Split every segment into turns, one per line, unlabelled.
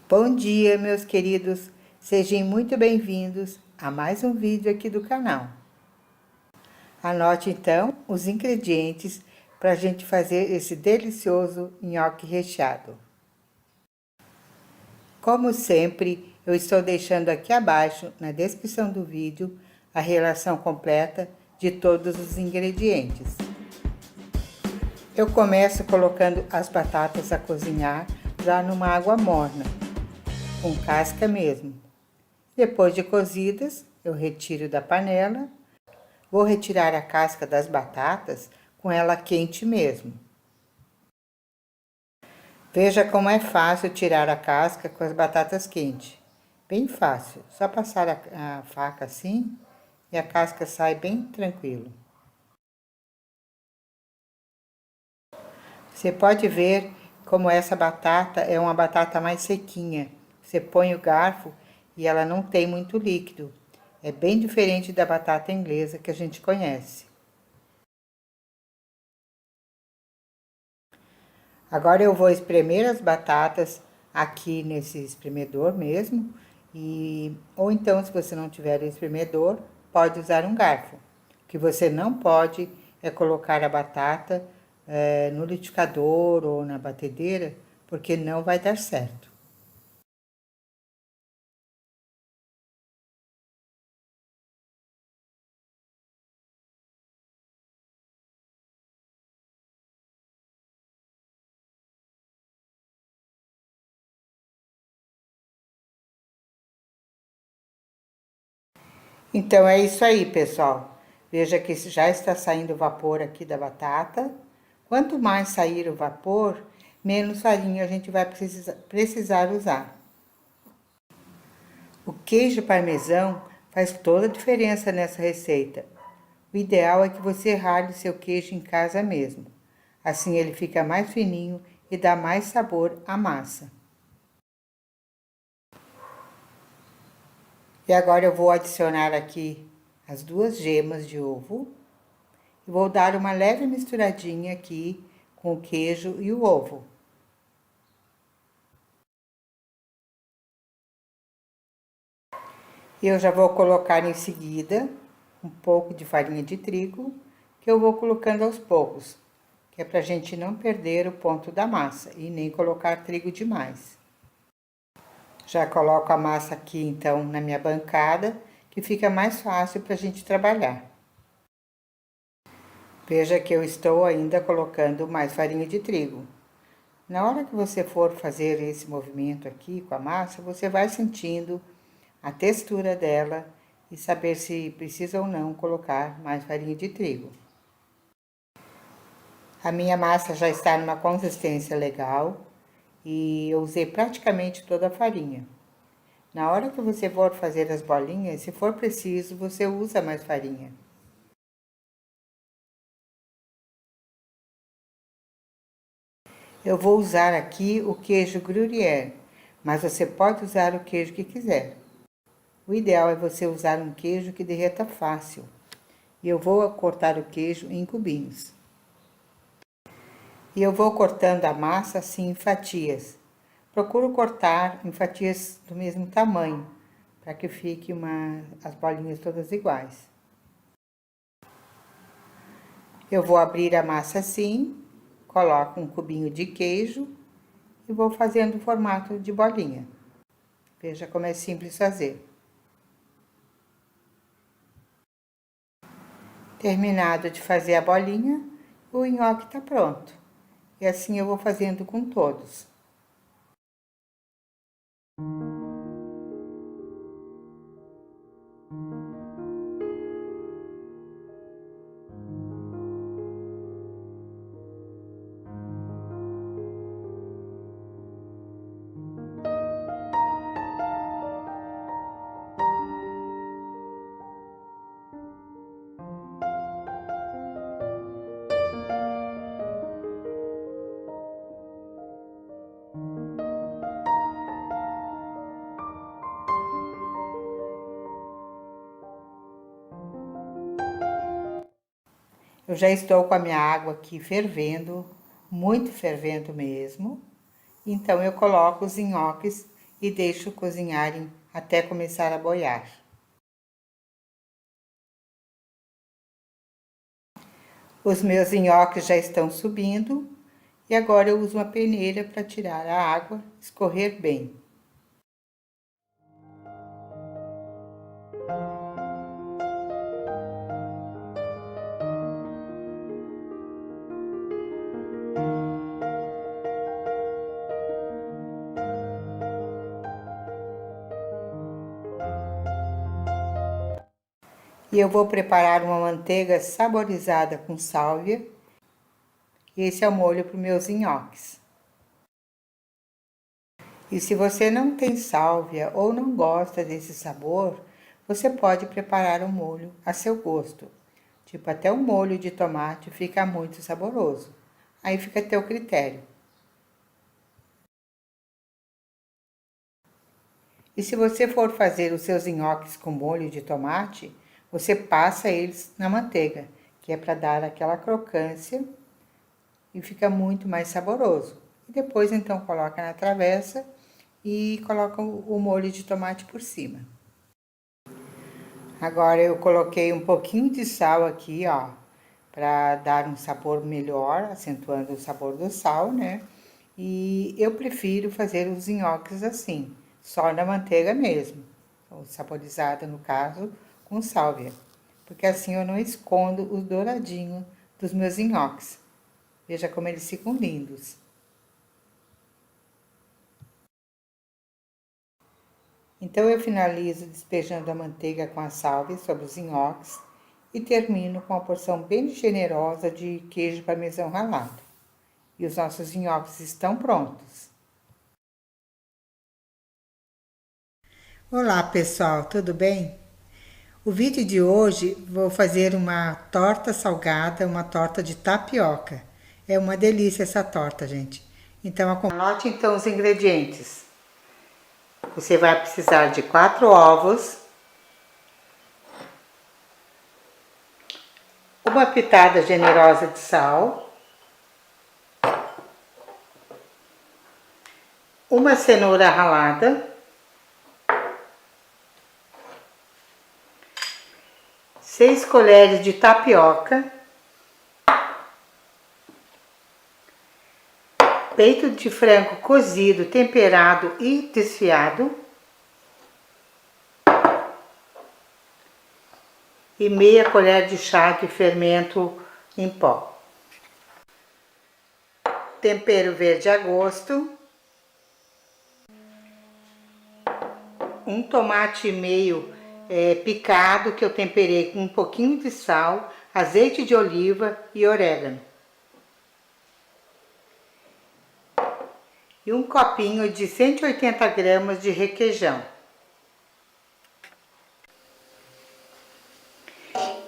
Bom dia, meus queridos, sejam muito bem-vindos a mais um vídeo aqui do canal. Anote então os ingredientes para a gente fazer esse delicioso nhoque recheado. Como sempre, eu estou deixando aqui abaixo, na descrição do vídeo, a relação completa de todos os ingredientes. Eu começo colocando as batatas a cozinhar já numa água morna, com casca mesmo. Depois de cozidas, eu retiro da panela. Vou retirar a casca das batatas com ela quente mesmo. Veja como é fácil tirar a casca com as batatas quentes. Bem fácil, só passar a faca assim e a casca sai bem tranquilo. Você pode ver como essa batata é uma batata mais sequinha. Você põe o garfo e ela não tem muito líquido. É bem diferente da batata inglesa que a gente conhece. Agora eu vou espremer as batatas aqui nesse espremedor mesmo. Ou então, se você não tiver o espremedor, pode usar um garfo. O que você não pode é colocar a batata no liquidificador ou na batedeira, porque não vai dar certo. Então, é isso aí, pessoal. Veja que já está saindo o vapor aqui da batata. Quanto mais sair o vapor, menos farinha a gente vai precisar usar. O queijo parmesão faz toda a diferença nessa receita. O ideal é que você rale seu queijo em casa mesmo. Assim ele fica mais fininho e dá mais sabor à massa. E agora eu vou adicionar aqui as 2 gemas de ovo. E vou dar uma leve misturadinha aqui com o queijo e o ovo. E eu já vou colocar em seguida um pouco de farinha de trigo, que eu vou colocando aos poucos, que é pra gente não perder o ponto da massa e nem colocar trigo demais. Já coloco a massa aqui, então, na minha bancada, que fica mais fácil pra gente trabalhar. Veja que eu estou ainda colocando mais farinha de trigo. Na hora que você for fazer esse movimento aqui com a massa, você vai sentindo a textura dela e saber se precisa ou não colocar mais farinha de trigo. A minha massa já está numa consistência legal e eu usei praticamente toda a farinha. Na hora que você for fazer as bolinhas, se for preciso, você usa mais farinha. Eu vou usar aqui o queijo Gruyère, mas você pode usar o queijo que quiser. O ideal é você usar um queijo que derreta fácil. E eu vou cortar o queijo em cubinhos. E eu vou cortando a massa assim em fatias. Procuro cortar em fatias do mesmo tamanho, para que fique as bolinhas todas iguais. Eu vou abrir a massa assim, coloco um cubinho de queijo e vou fazendo o formato de bolinha. Veja como é simples fazer. Terminado de fazer a bolinha, o nhoque está pronto. E assim eu vou fazendo com todos. Eu já estou com a minha água aqui fervendo, muito fervendo mesmo. Então, eu coloco os nhoques e deixo cozinharem até começar a boiar. Os meus nhoques já estão subindo e agora eu uso uma peneira para tirar a água, escorrer bem. E eu vou preparar uma manteiga saborizada com sálvia. Esse é o molho para os meus nhoques. E se você não tem sálvia ou não gosta desse sabor, você pode preparar um molho a seu gosto. Tipo, até um molho de tomate fica muito saboroso. Aí fica a teu critério. E se você for fazer os seus nhoques com molho de tomate, você passa eles na manteiga, que é para dar aquela crocância e fica muito mais saboroso. E depois então coloca na travessa e coloca o molho de tomate por cima. Agora eu coloquei um pouquinho de sal aqui, ó, para dar um sabor melhor, acentuando o sabor do sal, né? E eu prefiro fazer os nhoques assim, só na manteiga mesmo, ou saborizada no caso, com sálvia, porque assim eu não escondo os douradinhos dos meus nhoques. Veja como eles ficam lindos. Então eu finalizo despejando a manteiga com a sálvia sobre os nhoques e termino com uma porção bem generosa de queijo parmesão ralado. E os nossos nhoques estão prontos. Olá pessoal, tudo bem? O vídeo de hoje vou fazer uma torta salgada, uma torta de tapioca. É uma delícia essa torta, gente. Então anote então os ingredientes. Você vai precisar de 4 ovos, uma pitada generosa de sal, uma cenoura ralada, 6 colheres de tapioca, peito de frango cozido, temperado e desfiado e meia colher de chá de fermento em pó. Tempero verde a gosto, um tomate e meio picado que eu temperei com um pouquinho de sal, azeite de oliva e orégano. E um copinho de 180 gramas de requeijão.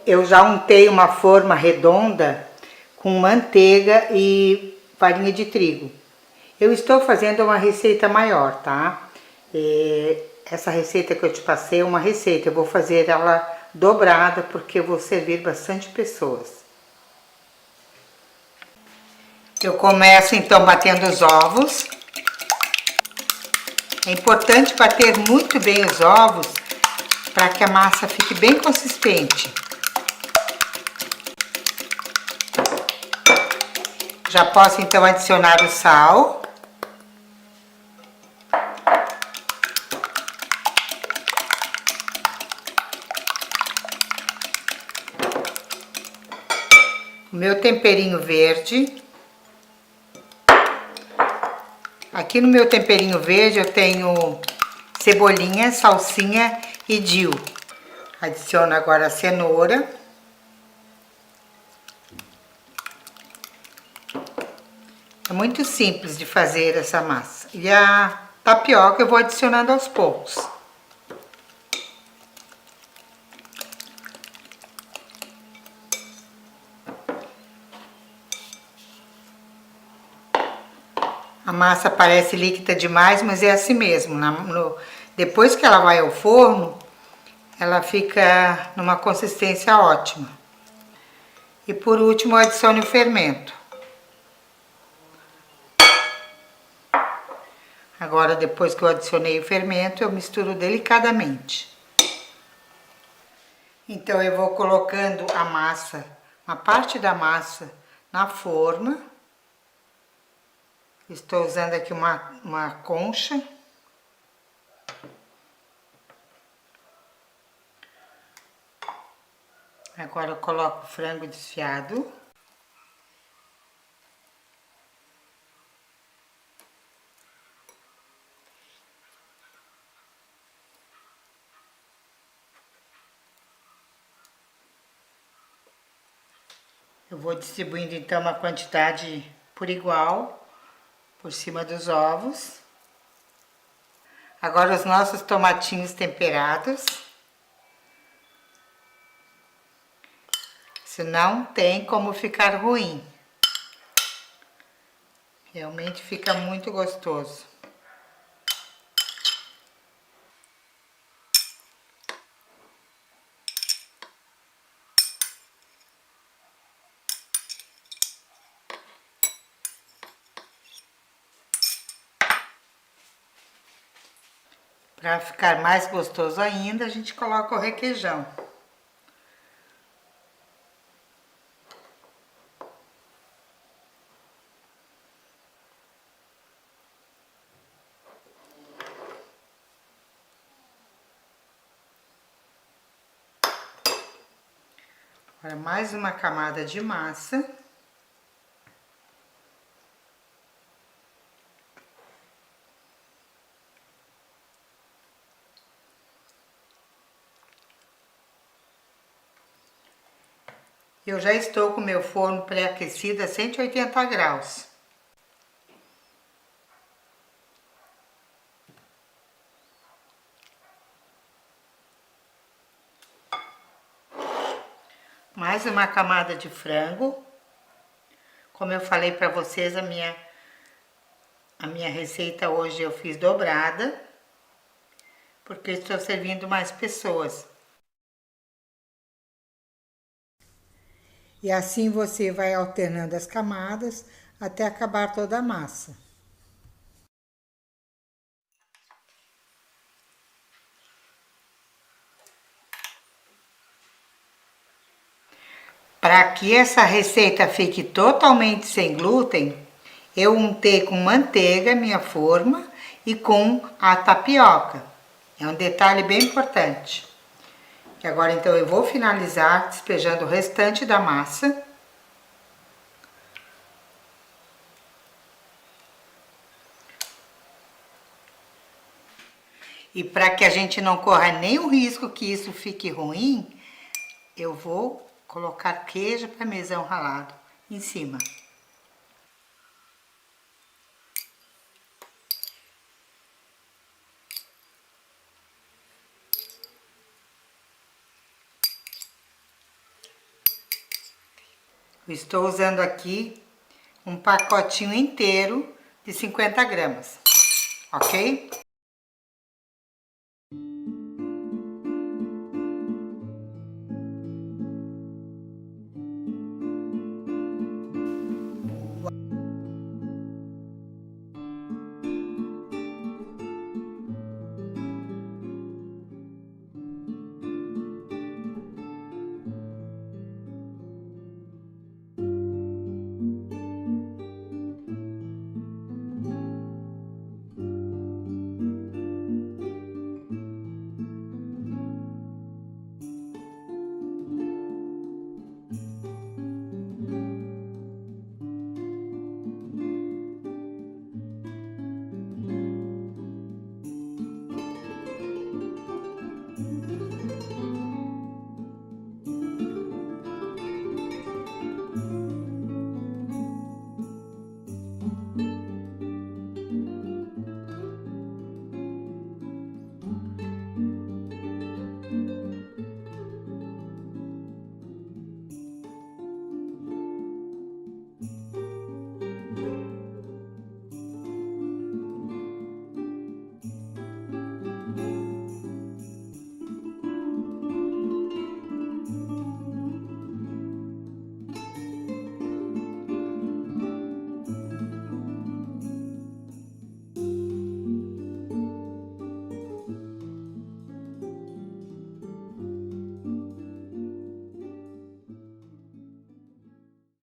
Eu já untei uma forma redonda com manteiga e farinha de trigo. Eu estou fazendo uma receita maior, tá? Essa receita que eu te passei é uma receita, eu vou fazer ela dobrada porque eu vou servir bastante pessoas. Eu começo então batendo os ovos. É importante bater muito bem os ovos para que a massa fique bem consistente. Já posso então adicionar o sal. O meu temperinho verde. Aqui no meu temperinho verde eu tenho cebolinha, salsinha e dill. Adiciono agora a cenoura. É muito simples de fazer essa massa. E a tapioca eu vou adicionando aos poucos. A massa parece líquida demais, mas é assim mesmo. Depois que ela vai ao forno, ela fica numa consistência ótima. E por último, eu adiciono o fermento. Agora, depois que eu adicionei o fermento, eu misturo delicadamente. Então, eu vou colocando a massa, uma parte da massa na forma. Estou usando aqui uma concha. Agora eu coloco o frango desfiado. Eu vou distribuindo então uma quantidade por igual por cima dos ovos. Agora os nossos tomatinhos temperados. Isso não tem como ficar ruim. Realmente fica muito gostoso. Para ficar mais gostoso ainda, a gente coloca o requeijão. Agora mais uma camada de massa. Eu já estou com meu forno pré-aquecido a 180 graus. Mais uma camada de frango. Como eu falei para vocês, a minha receita hoje eu fiz dobrada, porque estou servindo mais pessoas. E assim você vai alternando as camadas até acabar toda a massa. Para que essa receita fique totalmente sem glúten, eu untei com manteiga minha forma e com a tapioca. É um detalhe bem importante. E agora então eu vou finalizar despejando o restante da massa. E para que a gente não corra nenhum risco que isso fique ruim, eu vou colocar queijo parmesão ralado em cima. Eu estou usando aqui um pacotinho inteiro de 50 gramas, ok?